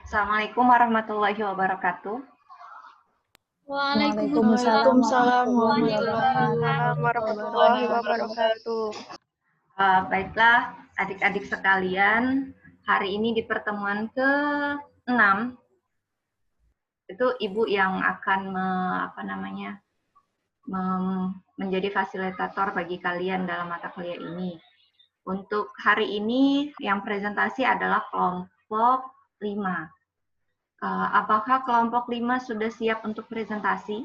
Assalamualaikum warahmatullahi wabarakatuh. Waalaikumsalam warahmatullahi wabarakatuh. Baiklah, adik-adik sekalian, hari ini di pertemuan ke-6 itu Ibu yang akan menjadi fasilitator bagi kalian dalam mata kuliah ini. Untuk hari ini yang presentasi adalah kelompok 5. Apakah kelompok 5 sudah siap untuk presentasi?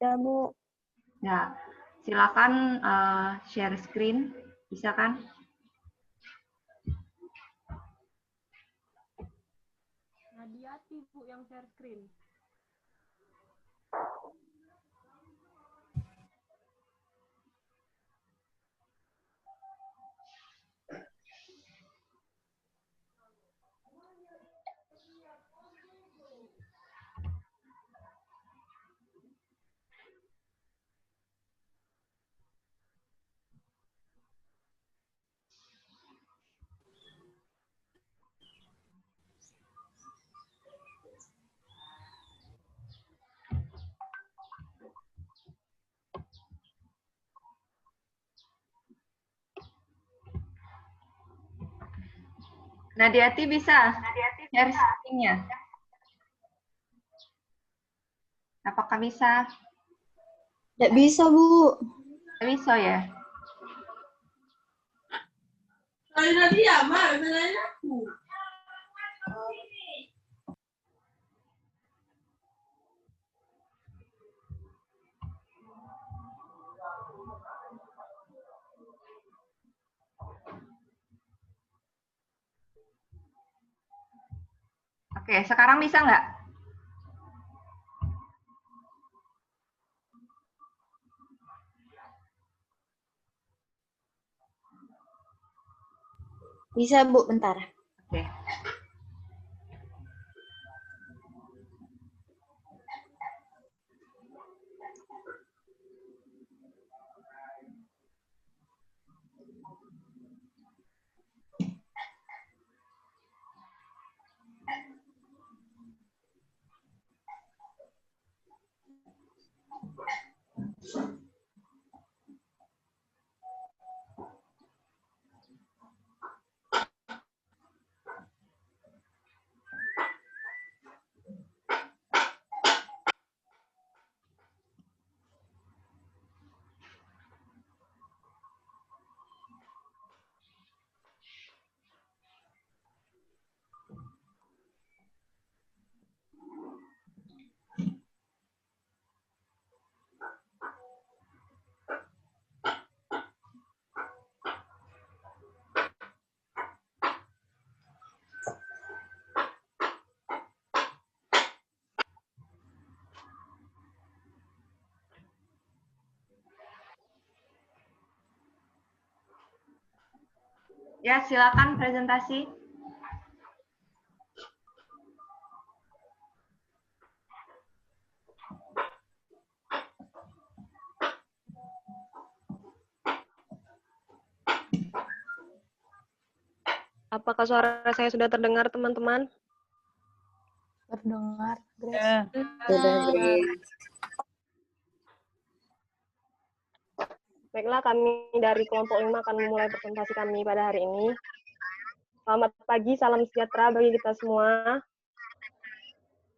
Ya, Bu. Ya, silakan share screen, bisa kan? Nadiati, Bu, yang share screen. Nadiati bisa share screen-nya? Apakah bisa? Tidak bisa, Bu. Tidak bisa ya? Oke, sekarang bisa nggak? Bisa, Bu, bentar. Oke. Ya, silakan presentasi. Apakah suara saya sudah terdengar, teman-teman? Terdengar, Ya. Baiklah, kami dari kelompok 5 akan memulai presentasi kami pada hari ini. Selamat pagi, salam sejahtera bagi kita semua.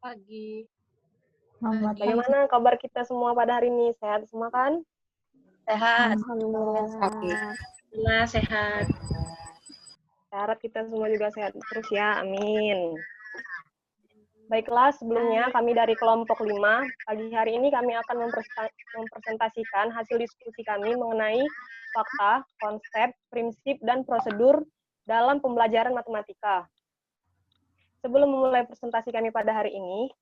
Pagi. Bagaimana kabar kita semua pada hari ini? Sehat semua kan? Sehat. Alhamdulillah sehat. Saya harap kita semua juga sehat terus ya, amin. Baiklah, sebelumnya kami dari kelompok 5, pagi hari ini kami akan mempresentasikan hasil diskusi kami mengenai fakta, konsep, prinsip, dan prosedur dalam pembelajaran matematika. Sebelum memulai presentasi kami pada hari ini,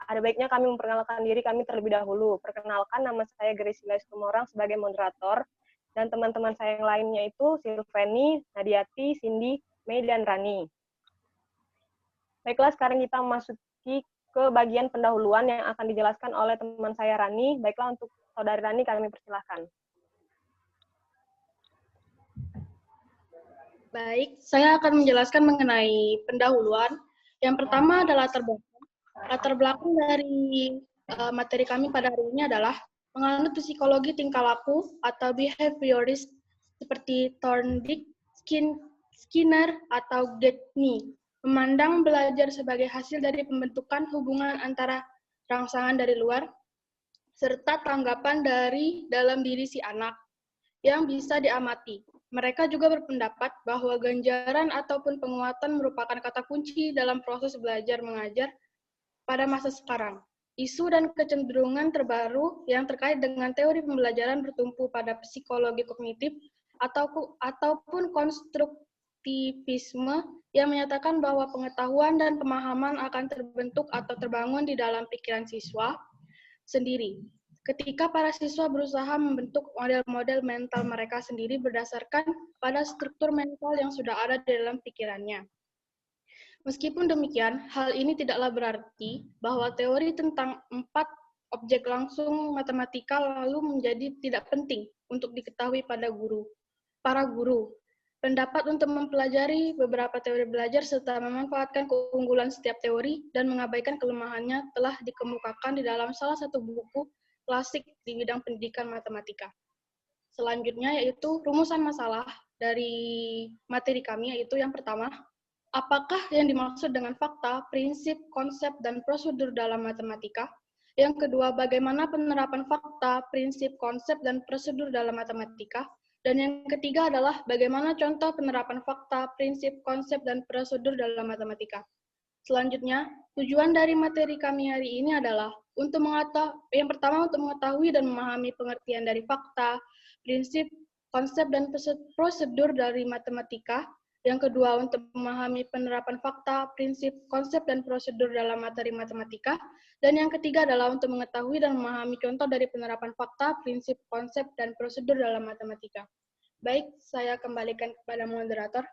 ada baiknya kami memperkenalkan diri kami terlebih dahulu. Perkenalkan, nama saya Graciela Tumorang sebagai moderator, dan teman-teman saya yang lainnya itu Silveni, Nadiati, Cindy, Mei, dan Rani. Baiklah, sekarang kita masuki ke bagian pendahuluan yang akan dijelaskan oleh teman saya Rani. Baiklah, untuk saudari Rani kami persilahkan. Baik, saya akan menjelaskan mengenai pendahuluan. Yang pertama adalah latar belakang dari materi kami pada hari ini adalah menganut psikologi tingkah laku atau behaviorist seperti Thorndike, Skinner, atau Gaffney. Memandang belajar sebagai hasil dari pembentukan hubungan antara rangsangan dari luar serta tanggapan dari dalam diri si anak yang bisa diamati. Mereka juga berpendapat bahwa ganjaran ataupun penguatan merupakan kata kunci dalam proses belajar mengajar pada masa sekarang. Isu dan kecenderungan terbaru yang terkait dengan teori pembelajaran bertumpu pada psikologi kognitif ataupun konstruktivisme yang menyatakan bahwa pengetahuan dan pemahaman akan terbentuk atau terbangun di dalam pikiran siswa sendiri. Ketika para siswa berusaha membentuk model-model mental mereka sendiri berdasarkan pada struktur mental yang sudah ada di dalam pikirannya. Meskipun demikian, hal ini tidaklah berarti bahwa teori tentang 4 objek langsung matematika lalu menjadi tidak penting untuk diketahui para guru. Pendapat untuk mempelajari beberapa teori belajar serta memanfaatkan keunggulan setiap teori dan mengabaikan kelemahannya telah dikemukakan di dalam salah satu buku klasik di bidang pendidikan matematika. Selanjutnya yaitu rumusan masalah dari materi kami, yaitu yang pertama, apakah yang dimaksud dengan fakta, prinsip, konsep, dan prosedur dalam matematika? Yang kedua, bagaimana penerapan fakta, prinsip, konsep, dan prosedur dalam matematika? Dan yang ketiga adalah bagaimana contoh penerapan fakta, prinsip, konsep, dan prosedur dalam matematika. Selanjutnya, tujuan dari materi kami hari ini adalah yang pertama untuk mengetahui dan memahami pengertian dari fakta, prinsip, konsep, dan prosedur dari matematika. Yang kedua, untuk memahami penerapan fakta, prinsip, konsep, dan prosedur dalam materi matematika. Dan yang ketiga adalah untuk mengetahui dan memahami contoh dari penerapan fakta, prinsip, konsep, dan prosedur dalam matematika. Baik, saya kembalikan kepada moderator.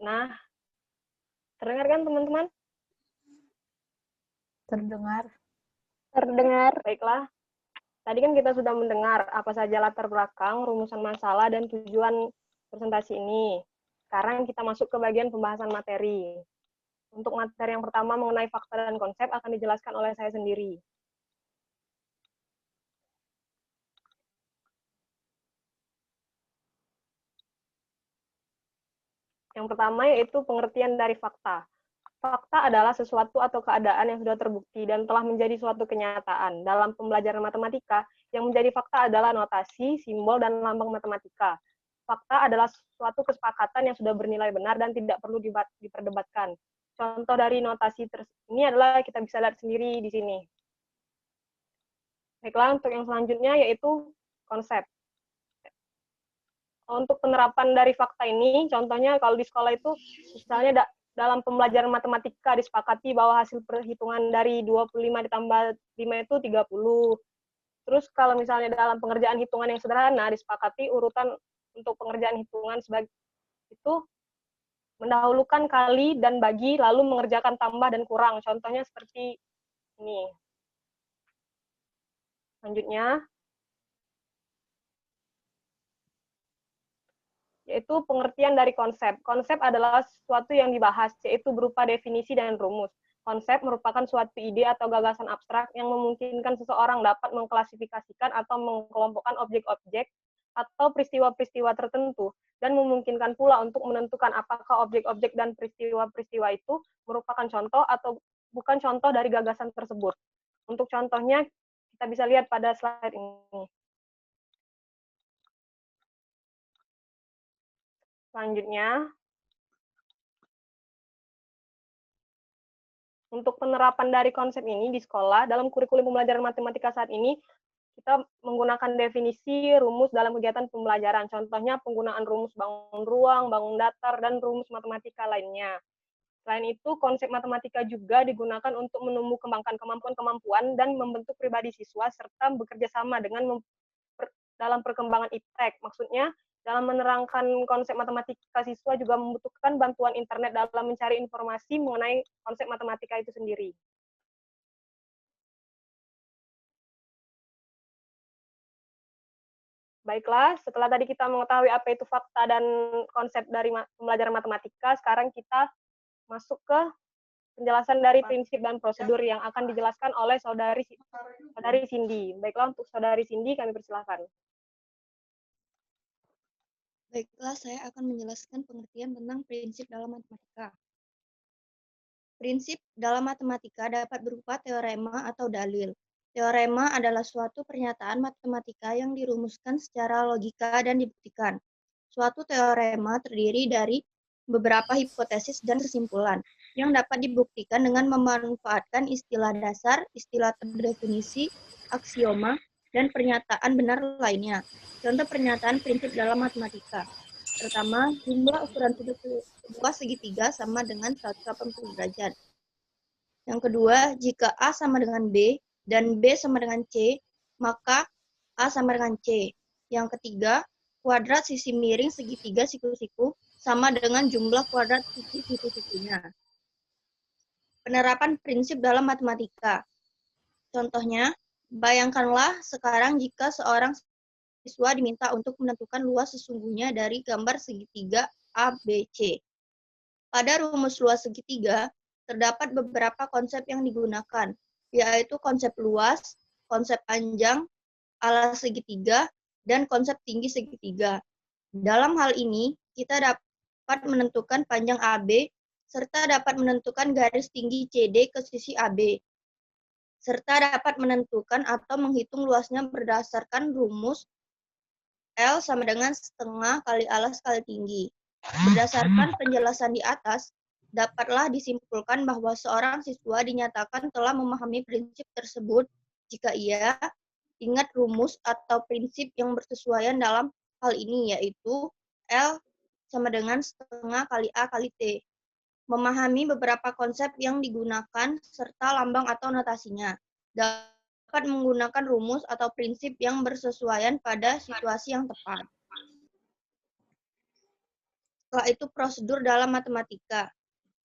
Nah, terdengar kan teman-teman? Terdengar. Terdengar. Baiklah. Tadi kan kita sudah mendengar apa saja latar belakang, rumusan masalah, dan tujuan presentasi ini. Sekarang kita masuk ke bagian pembahasan materi. Untuk materi yang pertama mengenai fakta dan konsep akan dijelaskan oleh saya sendiri. Yang pertama yaitu pengertian dari fakta. Fakta adalah sesuatu atau keadaan yang sudah terbukti dan telah menjadi suatu kenyataan. Dalam pembelajaran matematika, yang menjadi fakta adalah notasi, simbol, dan lambang matematika. Fakta adalah suatu kesepakatan yang sudah bernilai benar dan tidak perlu diperdebatkan. Contoh dari notasi ini adalah kita bisa lihat sendiri di sini. Baiklah, untuk yang selanjutnya yaitu konsep. Untuk penerapan dari fakta ini, contohnya kalau di sekolah itu, misalnya dalam pembelajaran matematika disepakati bahwa hasil perhitungan dari 25 ditambah 5 itu 30. Terus kalau misalnya dalam pengerjaan hitungan yang sederhana, disepakati urutan untuk pengerjaan hitungan sebagai itu mendahulukan kali dan bagi, lalu mengerjakan tambah dan kurang. Contohnya seperti ini. Selanjutnya, yaitu pengertian dari konsep. Konsep adalah sesuatu yang dibahas, yaitu berupa definisi dan rumus. Konsep merupakan suatu ide atau gagasan abstrak yang memungkinkan seseorang dapat mengklasifikasikan atau mengelompokkan objek-objek atau peristiwa-peristiwa tertentu, dan memungkinkan pula untuk menentukan apakah objek-objek dan peristiwa-peristiwa itu merupakan contoh atau bukan contoh dari gagasan tersebut. Untuk contohnya, kita bisa lihat pada slide ini. Selanjutnya, untuk penerapan dari konsep ini di sekolah, dalam kurikulum pembelajaran matematika saat ini, kita menggunakan definisi rumus dalam kegiatan pembelajaran. Contohnya penggunaan rumus bangun ruang, bangun datar, dan rumus matematika lainnya. Selain itu, konsep matematika juga digunakan untuk menumbuh kembangkan kemampuan-kemampuan dan membentuk pribadi siswa, serta bekerja sama dengan dalam perkembangan iptek. Maksudnya, dalam menerangkan konsep matematika, siswa juga membutuhkan bantuan internet dalam mencari informasi mengenai konsep matematika itu sendiri. Baiklah, setelah tadi kita mengetahui apa itu fakta dan konsep dari pembelajaran matematika, sekarang kita masuk ke penjelasan dari prinsip dan prosedur yang akan dijelaskan oleh saudari Cindy. Baiklah, untuk saudari Cindy kami persilahkan. Baiklah, saya akan menjelaskan pengertian tentang prinsip dalam matematika. Prinsip dalam matematika dapat berupa teorema atau dalil. Teorema adalah suatu pernyataan matematika yang dirumuskan secara logika dan dibuktikan. Suatu teorema terdiri dari beberapa hipotesis dan kesimpulan yang dapat dibuktikan dengan memanfaatkan istilah dasar, istilah terdefinisi, aksioma, dan pernyataan benar lainnya. Contoh pernyataan prinsip dalam matematika. Pertama, jumlah ukuran sudut sebuah segitiga sama dengan 180 derajat. Yang kedua, jika A sama dengan B dan B sama dengan C, maka A sama dengan C. Yang ketiga, kuadrat sisi miring segitiga siku-siku sama dengan jumlah kuadrat sisi siku-sikunya. Penerapan prinsip dalam matematika. Contohnya, bayangkanlah sekarang jika seorang siswa diminta untuk menentukan luas sesungguhnya dari gambar segitiga ABC. Pada rumus luas segitiga, terdapat beberapa konsep yang digunakan, yaitu konsep luas, konsep panjang, alas segitiga, dan konsep tinggi segitiga. Dalam hal ini, kita dapat menentukan panjang AB, serta dapat menentukan garis tinggi CD ke sisi AB, serta dapat menentukan atau menghitung luasnya berdasarkan rumus L sama dengan setengah kali alas kali tinggi. Berdasarkan penjelasan di atas, dapatlah disimpulkan bahwa seorang siswa dinyatakan telah memahami prinsip tersebut jika ia ingat rumus atau prinsip yang bersesuaian dalam hal ini, yaitu L sama dengan setengah kali A kali T. Memahami beberapa konsep yang digunakan serta lambang atau notasinya. Dapat menggunakan rumus atau prinsip yang bersesuaian pada situasi yang tepat. Setelah itu prosedur dalam matematika.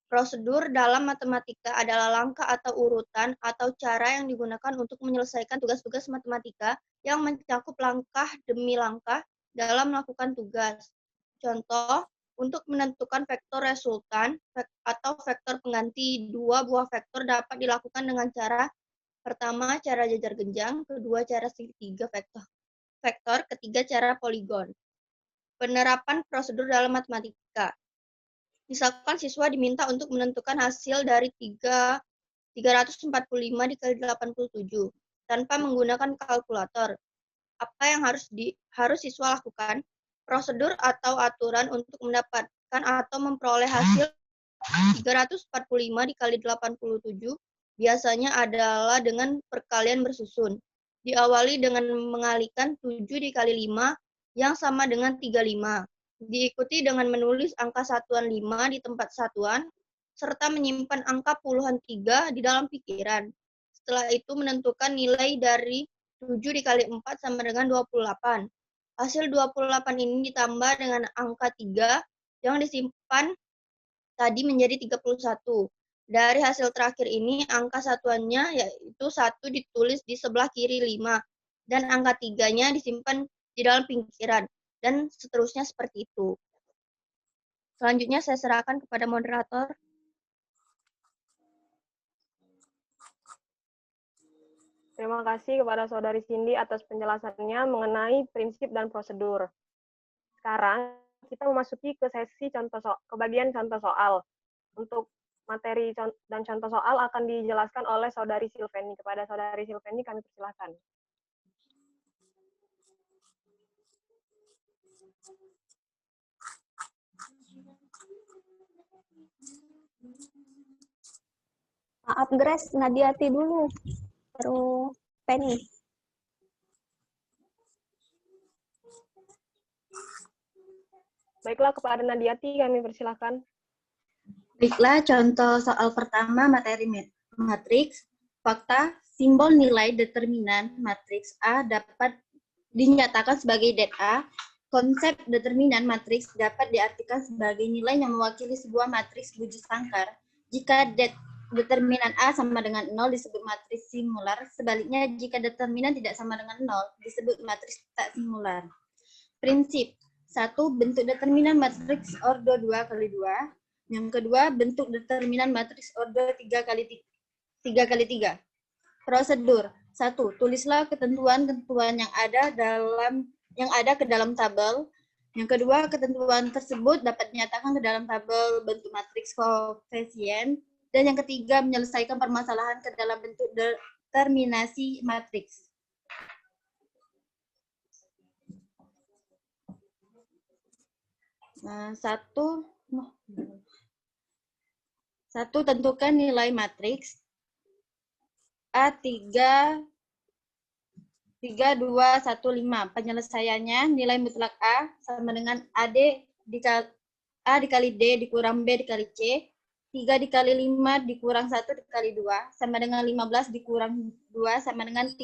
Prosedur dalam matematika adalah langkah atau urutan atau cara yang digunakan untuk menyelesaikan tugas-tugas matematika yang mencakup langkah demi langkah dalam melakukan tugas. Contoh, untuk menentukan vektor resultan atau vektor pengganti dua buah vektor dapat dilakukan dengan cara pertama, cara jajar genjang, kedua, cara segitiga vektor, ketiga, cara poligon. Penerapan prosedur dalam matematika. Misalkan siswa diminta untuk menentukan hasil dari 345 dikali 87 tanpa menggunakan kalkulator. Apa yang harus siswa lakukan? Prosedur atau aturan untuk mendapatkan atau memperoleh hasil 345 dikali 87 biasanya adalah dengan perkalian bersusun. Diawali dengan mengalikan 7 dikali 5 yang sama dengan 35. Diikuti dengan menulis angka satuan 5 di tempat satuan, serta menyimpan angka puluhan 3 di dalam pikiran. Setelah itu menentukan nilai dari 7 dikali 4 sama dengan 28. Hasil 28 ini ditambah dengan angka 3 yang disimpan tadi menjadi 31. Dari hasil terakhir ini, angka satuannya yaitu 1 ditulis di sebelah kiri 5, dan angka 3-nya disimpan di dalam pikiran, dan seterusnya seperti itu. Selanjutnya saya serahkan kepada moderator. Terima kasih kepada Saudari Cindy atas penjelasannya mengenai prinsip dan prosedur. Sekarang kita memasuki ke sesi ke bagian contoh soal. Untuk materi dan contoh soal akan dijelaskan oleh Saudari Silveni. Kepada Saudari Silveni kami persilahkan. Maaf Grace, Nadiati dulu, baru Penny. Baiklah, kepada Nadiati kami persilahkan. Baiklah, contoh soal pertama materi matriks, fakta, simbol nilai determinan matriks A dapat dinyatakan sebagai det A. Konsep determinan matriks dapat diartikan sebagai nilai yang mewakili sebuah matriks wujud sangkar. Jika determinan A sama dengan 0 disebut matriks simular, sebaliknya jika determinan tidak sama dengan 0 disebut matriks tak simular. Prinsip 1. Bentuk determinan matriks ordo 2 kali 2. Yang kedua, bentuk determinan matriks ordo 3 kali 3. Prosedur 1. Tulislah ketentuan-ketentuan yang ada ke dalam tabel. Yang kedua, ketentuan tersebut dapat dinyatakan ke dalam tabel bentuk matriks koefisien. Dan yang ketiga, menyelesaikan permasalahan ke dalam bentuk determinasi matriks. Satu, tentukan nilai matriks A3 3, 2, 1, 5. Penyelesaiannya nilai mutlak A sama dengan A dikali D dikurang B dikali C. 3 dikali 5 dikurang 1 dikali 2 sama dengan 15 dikurang 2 sama dengan 13.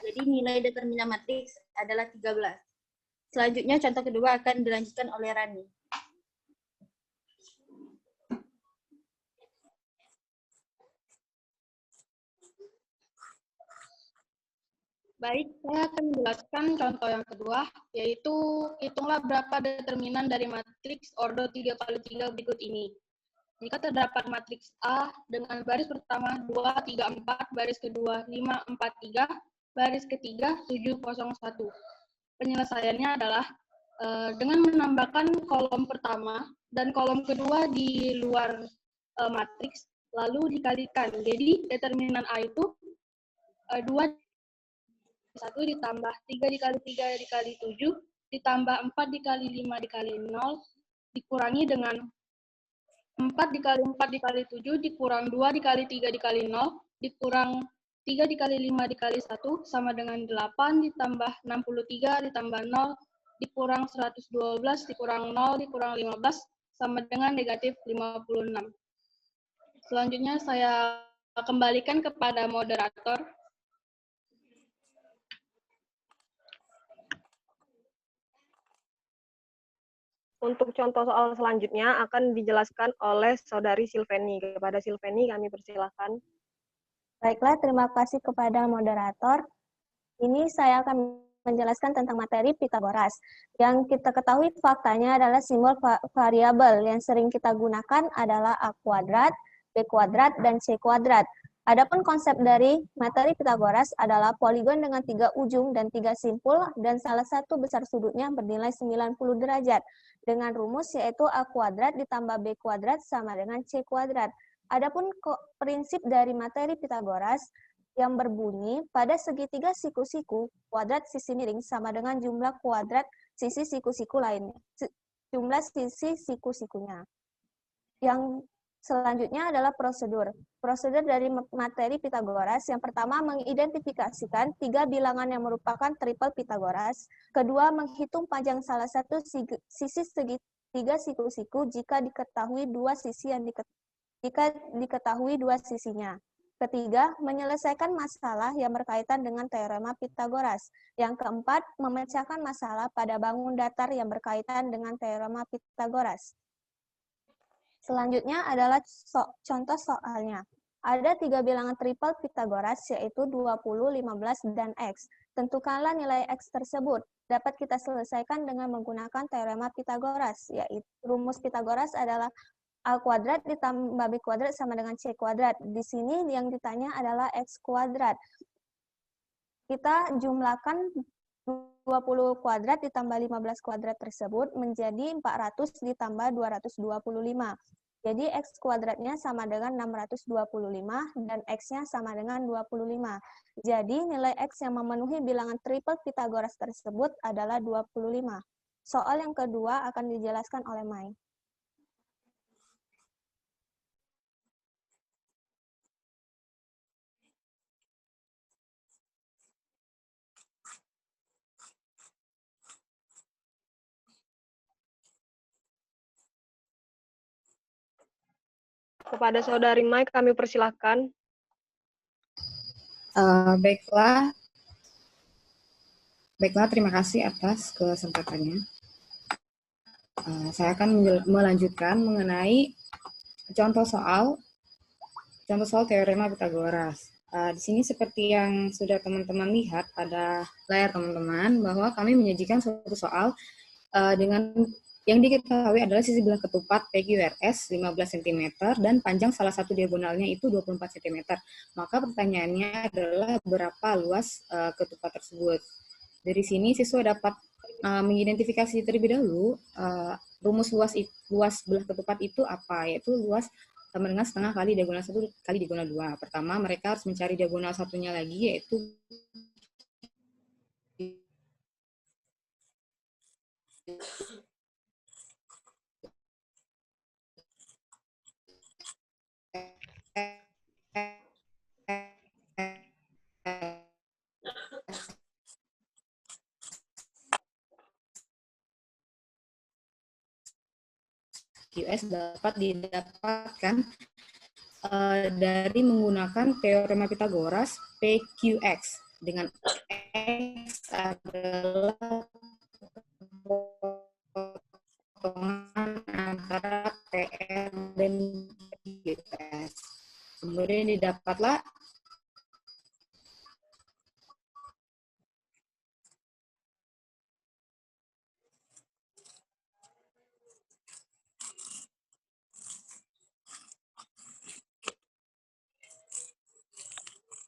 Jadi nilai determinan matriks adalah 13. Selanjutnya contoh kedua akan dilanjutkan oleh Rani. Baik, saya akan menjelaskan contoh yang kedua, yaitu hitunglah berapa determinan dari matriks ordo 3 kali 3 berikut ini. Jika terdapat matriks A dengan baris pertama 2, 3, 4, baris kedua 5, 4, 3, baris ketiga 7, 0, 1. Penyelesaiannya adalah dengan menambahkan kolom pertama dan kolom kedua di luar matriks, lalu dikalikan. Jadi determinan A itu 2 1 ditambah 3 dikali 3 dikali 7 ditambah 4 dikali 5 dikali 0 dikurangi dengan 4 dikali 4 dikali 7 dikurang 2 dikali 3 dikali 0 dikurang 3 dikali 5 dikali 1 sama dengan 8 ditambah 63 ditambah 0 dikurang 112 dikurang 0 dikurang 15 sama dengan negatif 56. Selanjutnya saya kembalikan kepada moderator. Untuk contoh soal selanjutnya akan dijelaskan oleh Saudari Silveni. Kepada Silveni kami persilahkan. Baiklah, terima kasih kepada moderator. Ini saya akan menjelaskan tentang materi Pitagoras. Yang kita ketahui faktanya adalah simbol variabel yang sering kita gunakan adalah A kuadrat, B kuadrat, dan C kuadrat. Adapun konsep dari materi Pitagoras adalah poligon dengan 3 ujung dan 3 simpul dan salah satu besar sudutnya bernilai 90 derajat dengan rumus yaitu A kuadrat ditambah B kuadrat sama dengan C kuadrat. Adapun prinsip dari materi Pitagoras yang berbunyi pada segitiga siku-siku kuadrat sisi miring sama dengan jumlah kuadrat sisi siku-siku lainnya. Jumlah sisi siku-sikunya. Yang selanjutnya adalah prosedur. Prosedur dari materi Pitagoras yang pertama mengidentifikasikan 3 bilangan yang merupakan triple Pitagoras. Kedua, menghitung panjang salah satu sisi segitiga siku-siku jika diketahui dua sisinya. Ketiga, menyelesaikan masalah yang berkaitan dengan teorema Pitagoras. Yang keempat, memecahkan masalah pada bangun datar yang berkaitan dengan teorema Pitagoras. Selanjutnya adalah contoh soalnya. Ada 3 bilangan triple Pitagoras yaitu 20, 15, dan X. Tentukanlah nilai X tersebut. Dapat kita selesaikan dengan menggunakan teorema Pitagoras, yaitu rumus Pitagoras adalah A kuadrat ditambah B kuadrat sama dengan C kuadrat. Di sini yang ditanya adalah X kuadrat. kita jumlahkan 20 kuadrat ditambah 15 kuadrat tersebut menjadi 400 ditambah 225. Jadi X kuadratnya sama dengan 625 dan X-nya sama dengan 25. Jadi nilai X yang memenuhi bilangan triple Pythagoras tersebut adalah 25. Soal yang kedua akan dijelaskan oleh Mai. Kepada Saudari Mai kami persilahkan. Baiklah, terima kasih atas kesempatannya. Saya akan melanjutkan mengenai contoh soal teorema Pythagoras. Di sini seperti yang sudah teman-teman lihat pada layar teman-teman, bahwa kami menyajikan suatu soal dengan yang diketahui adalah sisi belah ketupat PQRS 15 cm dan panjang salah satu diagonalnya itu 24 cm. Maka pertanyaannya adalah berapa luas ketupat tersebut. Dari sini siswa dapat mengidentifikasi terlebih dahulu rumus luas belah ketupat itu apa, yaitu luas sama dengan setengah kali diagonal 1 kali diagonal 2. Pertama, mereka harus mencari diagonal satunya lagi, yaitu QS dapat didapatkan dari menggunakan teorema Pythagoras PQX, dengan X adalah potongan antara PR dan QS. Kemudian didapatlah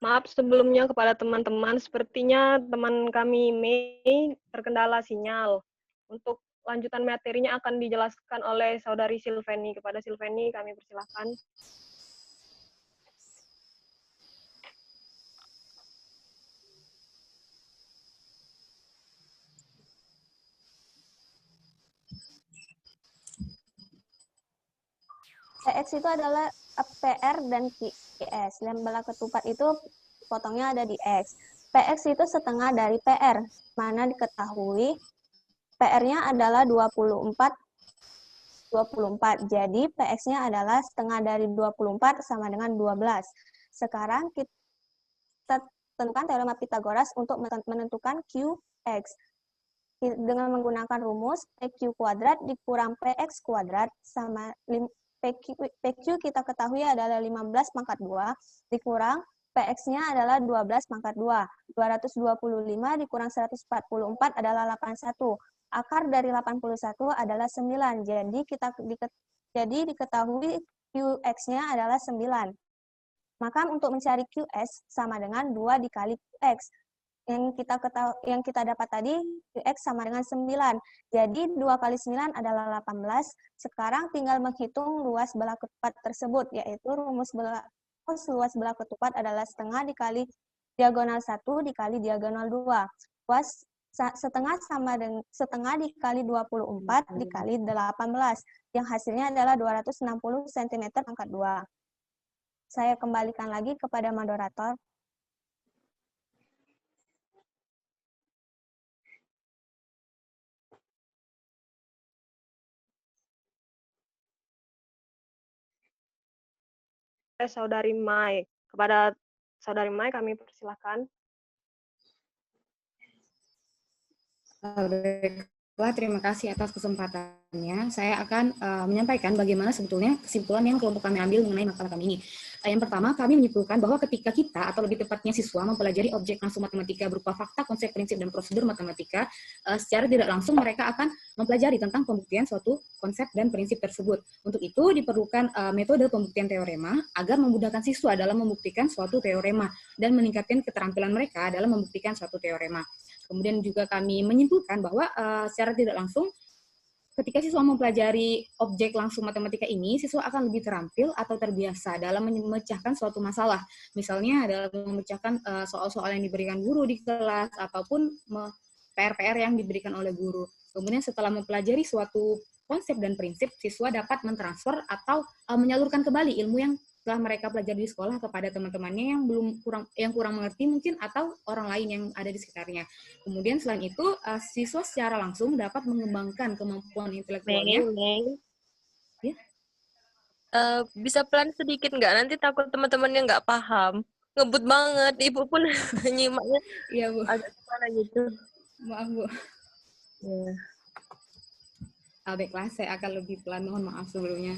Maaf sebelumnya kepada teman-teman, sepertinya teman kami Mei terkendala sinyal. Untuk lanjutan materinya akan dijelaskan oleh Saudari Silveni. Kepada Silveni kami persilahkan. PX itu adalah PR dan QS. Lem belah ketupat itu potongnya ada di X. PX itu setengah dari PR, mana diketahui PR-nya adalah 24. Jadi PX-nya adalah setengah dari 24 sama dengan 12. Sekarang kita tentukan teorema Pythagoras untuk menentukan QX. Dengan menggunakan rumus PQ kuadrat dikurang PX kuadrat sama PQ kita ketahui adalah 15 pangkat 2, dikurang PX-nya adalah 12 pangkat 2. 225 dikurang 144 adalah 81. Akar dari 81 adalah 9. Jadi diketahui QX-nya adalah 9. Maka untuk mencari QS sama dengan 2 dikali QX. Yang kita dapat tadi, X sama dengan 9. Jadi 2 kali 9 adalah 18. Sekarang tinggal menghitung luas belah ketupat tersebut, yaitu rumus luas belah ketupat adalah setengah dikali diagonal 1 dikali diagonal 2. Luas setengah sama dengan setengah dikali 24 dikali 18, yang hasilnya adalah 260 cm pangkat 2. Saya kembalikan lagi kepada moderator. Saudari Mai. Kepada Saudari Mai kami persilahkan. Baiklah, terima kasih atas kesempatannya. Saya akan menyampaikan bagaimana sebetulnya kesimpulan yang kelompok kami ambil mengenai makalah kami ini. Yang pertama, kami menyimpulkan bahwa ketika kita, atau lebih tepatnya siswa, mempelajari objek langsung matematika berupa fakta, konsep, prinsip, dan prosedur matematika, secara tidak langsung mereka akan mempelajari tentang pembuktian suatu konsep dan prinsip tersebut. Untuk itu diperlukan metode pembuktian teorema agar memudahkan siswa dalam membuktikan suatu teorema dan meningkatkan keterampilan mereka dalam membuktikan suatu teorema. Kemudian juga kami menyimpulkan bahwa secara tidak langsung ketika siswa mempelajari objek langsung matematika ini, siswa akan lebih terampil atau terbiasa dalam memecahkan suatu masalah. Misalnya dalam memecahkan soal-soal yang diberikan guru di kelas, ataupun PR-PR yang diberikan oleh guru. Kemudian setelah mempelajari suatu konsep dan prinsip, siswa dapat mentransfer atau menyalurkan kembali ilmu yang telah mereka pelajari di sekolah kepada teman-temannya yang kurang mengerti mungkin, atau orang lain yang ada di sekitarnya. Kemudian selain itu, siswa secara langsung dapat mengembangkan kemampuan intelektualnya. Ya? Bisa pelan sedikit nggak? Nanti takut teman-temannya nggak paham. Ngebut banget, Ibu pun nyimaknya Iya, Bu. agak gimana gitu. Maaf, Bu. Ya. Baiklah, saya akan lebih pelan, mohon maaf sebelumnya.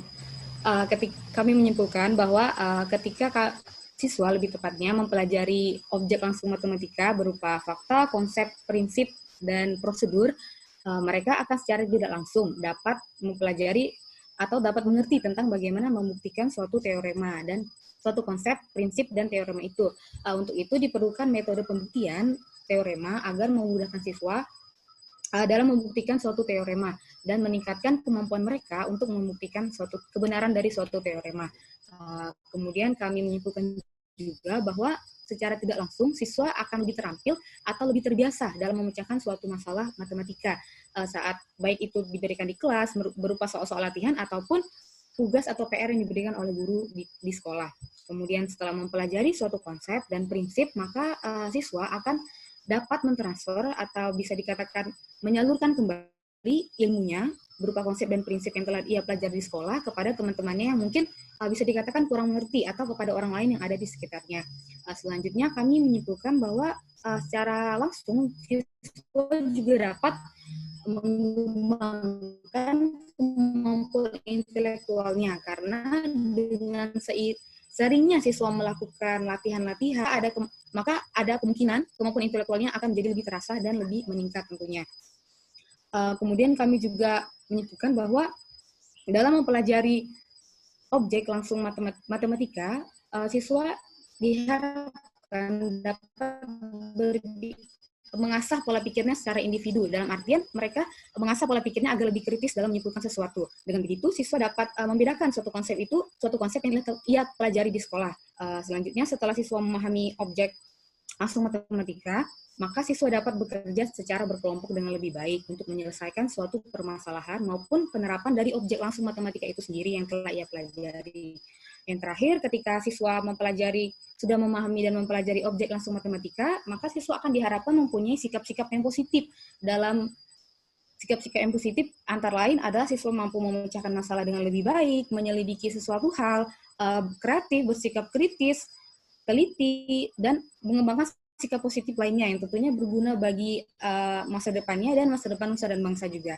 Ketika kami menyimpulkan bahwa ketika siswa lebih tepatnya mempelajari objek langsung matematika berupa fakta, konsep, prinsip, dan prosedur, mereka akan secara tidak langsung dapat mempelajari atau dapat mengerti tentang bagaimana membuktikan suatu teorema dan suatu konsep, prinsip, dan teorema itu. Untuk itu diperlukan metode pembuktian teorema agar memudahkan siswa dalam membuktikan suatu teorema dan meningkatkan kemampuan mereka untuk membuktikan suatu kebenaran dari suatu teorema. Kemudian kami menyimpulkan juga bahwa secara tidak langsung siswa akan lebih terampil atau lebih terbiasa dalam memecahkan suatu masalah matematika saat baik itu diberikan di kelas berupa soal-soal latihan ataupun tugas atau PR yang diberikan oleh guru di sekolah. Kemudian setelah mempelajari suatu konsep dan prinsip, maka siswa akan dapat mentransfer atau bisa dikatakan menyalurkan kembali ilmunya berupa konsep dan prinsip yang telah ia pelajari di sekolah kepada teman-temannya yang mungkin bisa dikatakan kurang mengerti atau kepada orang lain yang ada di sekitarnya. Selanjutnya kami menyimpulkan bahwa secara langsung siswa juga dapat mengembangkan kemampuan intelektualnya karena dengan seringnya siswa melakukan latihan-latihan maka ada kemungkinan kemampuan intelektualnya akan menjadi lebih terasa dan lebih meningkat tentunya. Kemudian kami juga menyebutkan bahwa dalam mempelajari objek langsung matematika, siswa diharapkan dapat mengasah pola pikirnya secara individu. Dalam artian mereka mengasah pola pikirnya agar lebih kritis dalam menyimpulkan sesuatu. Dengan begitu, siswa dapat membedakan suatu konsep yang ia pelajari di sekolah. Selanjutnya, setelah siswa memahami objek langsung matematika, maka siswa dapat bekerja secara berkelompok dengan lebih baik untuk menyelesaikan suatu permasalahan maupun penerapan dari objek langsung matematika itu sendiri yang telah ia pelajari. Yang terakhir, ketika siswa sudah memahami dan mempelajari objek langsung matematika, maka siswa akan diharapkan mempunyai sikap-sikap yang positif. Dalam sikap-sikap yang positif antara lain adalah siswa mampu memecahkan masalah dengan lebih baik, menyelidiki sesuatu hal, kreatif, bersikap kritis, teliti, dan mengembangkan sikap positif lainnya yang tentunya berguna bagi masa depannya dan masa depan nusa dan bangsa juga.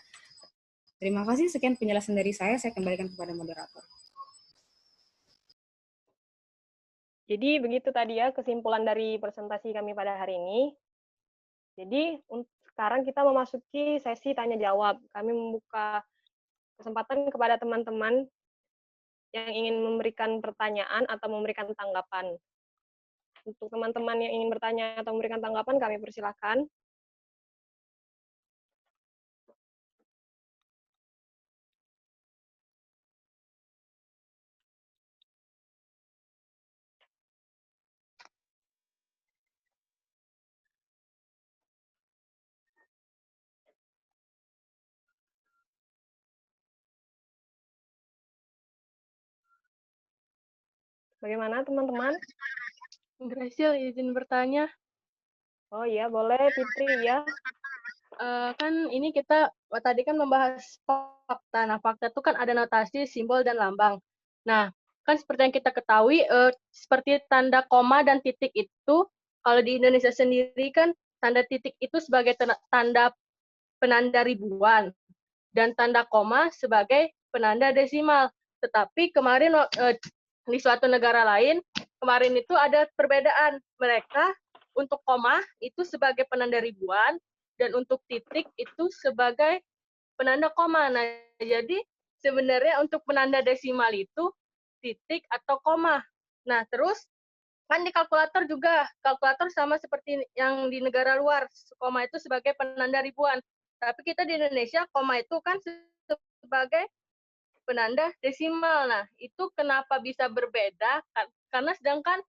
Terima kasih, sekian penjelasan dari saya kembalikan kepada moderator. Jadi begitu tadi ya kesimpulan dari presentasi kami pada hari ini. Jadi sekarang kita memasuki sesi tanya jawab. Kami membuka kesempatan kepada teman-teman yang ingin memberikan pertanyaan atau memberikan tanggapan. Untuk teman-teman yang ingin bertanya atau memberikan tanggapan, kami persilahkan. Bagaimana teman-teman? Graciel, izin bertanya. Oh iya, boleh Fitri ya. Kan ini kita tadi kan membahas fakta. Nah, fakta itu kan ada notasi, simbol, dan lambang. Nah, kan seperti yang kita ketahui, seperti tanda koma dan titik itu, kalau di Indonesia sendiri kan tanda titik itu sebagai tanda penanda ribuan, dan tanda koma sebagai penanda desimal. Tetapi kemarin di suatu negara lain, kemarin itu ada perbedaan. Mereka untuk koma itu sebagai penanda ribuan, dan untuk titik itu sebagai penanda koma. Nah, jadi sebenarnya untuk penanda desimal itu titik atau koma. Nah, terus kan di kalkulator juga, kalkulator sama seperti yang di negara luar, koma itu sebagai penanda ribuan. Tapi kita di Indonesia, koma itu kan sebagai penanda desimal. Nah, itu kenapa bisa berbeda? Karena sedangkan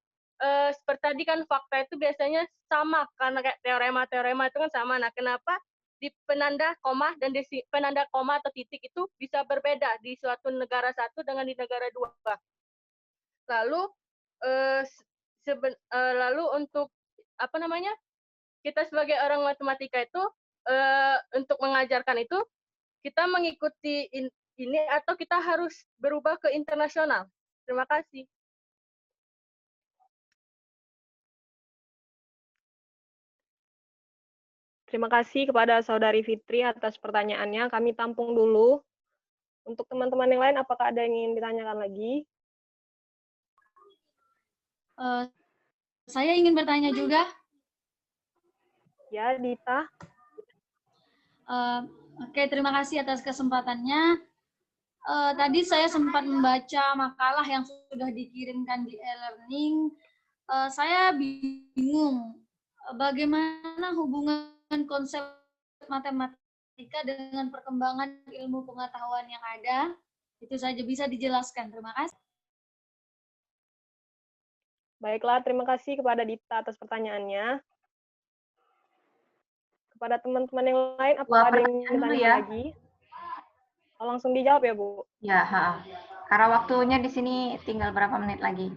seperti tadi kan fakta itu biasanya sama, karena kayak teorema-teorema itu kan sama. Nah, kenapa di penanda koma dan penanda koma atau titik itu bisa berbeda di suatu negara satu dengan di negara dua? Lalu lalu untuk apa namanya, kita sebagai orang matematika itu untuk mengajarkan itu kita mengikuti ini atau kita harus berubah ke internasional? Terima kasih. Terima kasih kepada Saudari Fitri atas pertanyaannya. Kami tampung dulu. Untuk teman-teman yang lain, apakah ada yang ingin ditanyakan lagi? Saya ingin bertanya juga. Ya, Dita. Oke, terima kasih atas kesempatannya. Tadi saya sempat membaca makalah yang sudah dikirimkan di e-learning. Saya bingung bagaimana hubungan konsep matematika dengan perkembangan ilmu pengetahuan yang ada. Itu saja, bisa dijelaskan. Terima kasih. Baiklah, terima kasih kepada Dita atas pertanyaannya. Kepada teman-teman yang lain, apakah ada yang ingin ditanya lagi? Oh, langsung dijawab ya, Bu? Ya, karena waktunya di sini tinggal berapa menit lagi.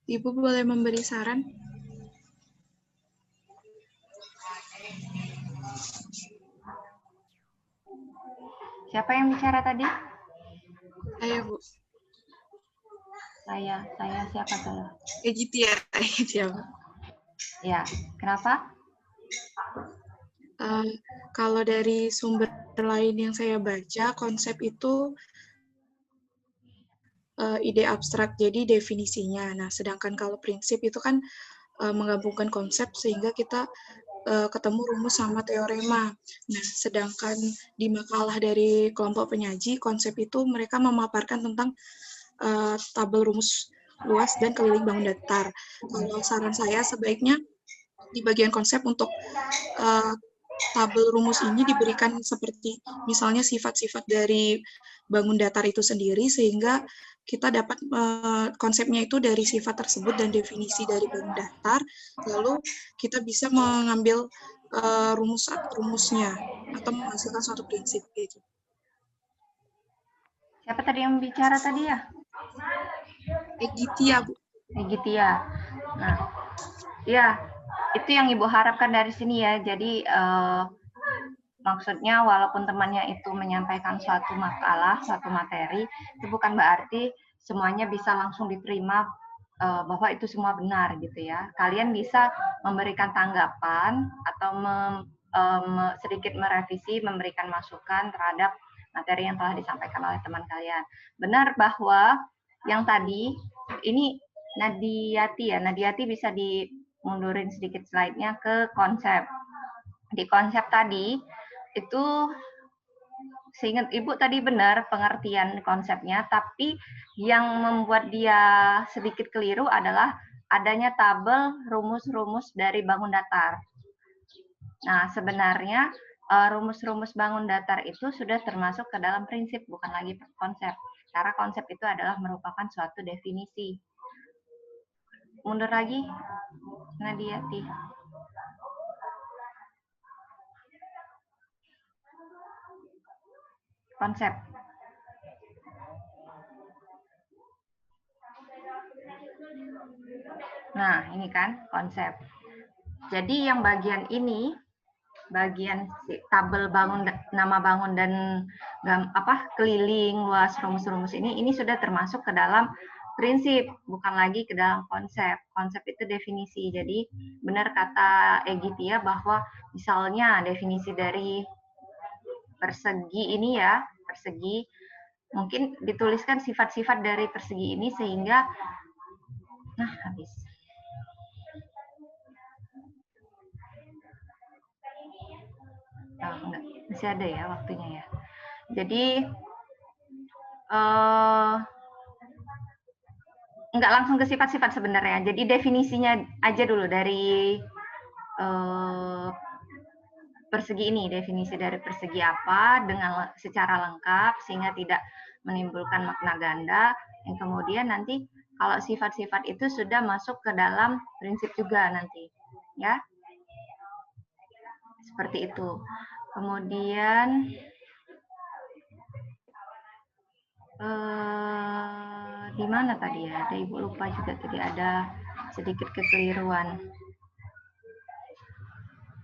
Ibu boleh memberi saran? Siapa yang bicara tadi? Saya, Bu. Saya siapa saya? Gitu ya, Bu. Ya, kenapa? Kalau dari sumber lain yang saya baca, konsep itu ide abstrak, jadi definisinya. Nah, sedangkan kalau prinsip itu kan menggabungkan konsep sehingga kita ketemu rumus sama teorema. Nah, sedangkan di makalah dari kelompok penyaji, konsep itu mereka memaparkan tentang tabel rumus luas dan keliling bangun datar. Kalau saran saya sebaiknya di bagian konsep untuk tabel rumus ini diberikan seperti misalnya sifat-sifat dari bangun datar itu sendiri, sehingga kita dapat konsepnya itu dari sifat tersebut dan definisi dari bangun datar, lalu kita bisa mengambil rumusnya atau menghasilkan suatu prinsip gitu. Siapa tadi yang bicara tadi ya? Egitia, Bu. Egitia. Nah, ya, itu yang Ibu harapkan dari sini ya. Jadi maksudnya walaupun temannya itu menyampaikan suatu makalah, suatu materi, itu bukan berarti semuanya bisa langsung diterima bahwa itu semua benar gitu ya. Kalian bisa memberikan tanggapan atau sedikit merevisi, memberikan masukan terhadap materi yang telah disampaikan oleh teman kalian. Benar bahwa yang tadi, ini Nadiati ya, Nadiati bisa dimundurin sedikit slide-nya ke konsep. Di konsep tadi, itu seingat Ibu tadi benar pengertian konsepnya, tapi yang membuat dia sedikit keliru adalah adanya tabel rumus-rumus dari bangun datar. Nah, sebenarnya rumus-rumus bangun datar itu sudah termasuk ke dalam prinsip, bukan lagi konsep. Karena konsep itu adalah merupakan suatu definisi. Mundur lagi, Nadiati. Konsep. Nah, ini kan konsep. Jadi yang bagian ini, bagian tabel bangun, nama bangun dan keliling luas rumus-rumus ini sudah termasuk ke dalam prinsip, bukan lagi ke dalam konsep. Konsep itu definisi. Jadi benar kata Egitia bahwa misalnya definisi dari persegi ini ya, persegi, mungkin dituliskan sifat-sifat dari persegi ini sehingga, nah habis. Oh, enggak, masih ada ya waktunya ya. Jadi enggak langsung ke sifat-sifat sebenarnya. Jadi definisinya aja dulu dari persegi ini, definisi dari persegi apa dengan secara lengkap sehingga tidak menimbulkan makna ganda. Yang kemudian nanti kalau sifat-sifat itu sudah masuk ke dalam prinsip juga nanti, ya. Seperti itu. Kemudian di mana tadi ya? Ada Ibu lupa juga tadi ada sedikit kekeliruan.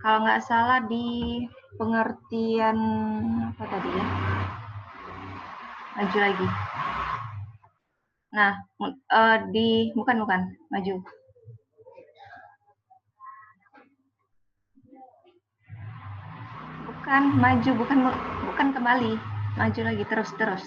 Kalau nggak salah di pengertian apa tadi ya? Maju lagi. Nah, bukan maju. Bukan maju, bukan kembali. Maju lagi terus. Terus.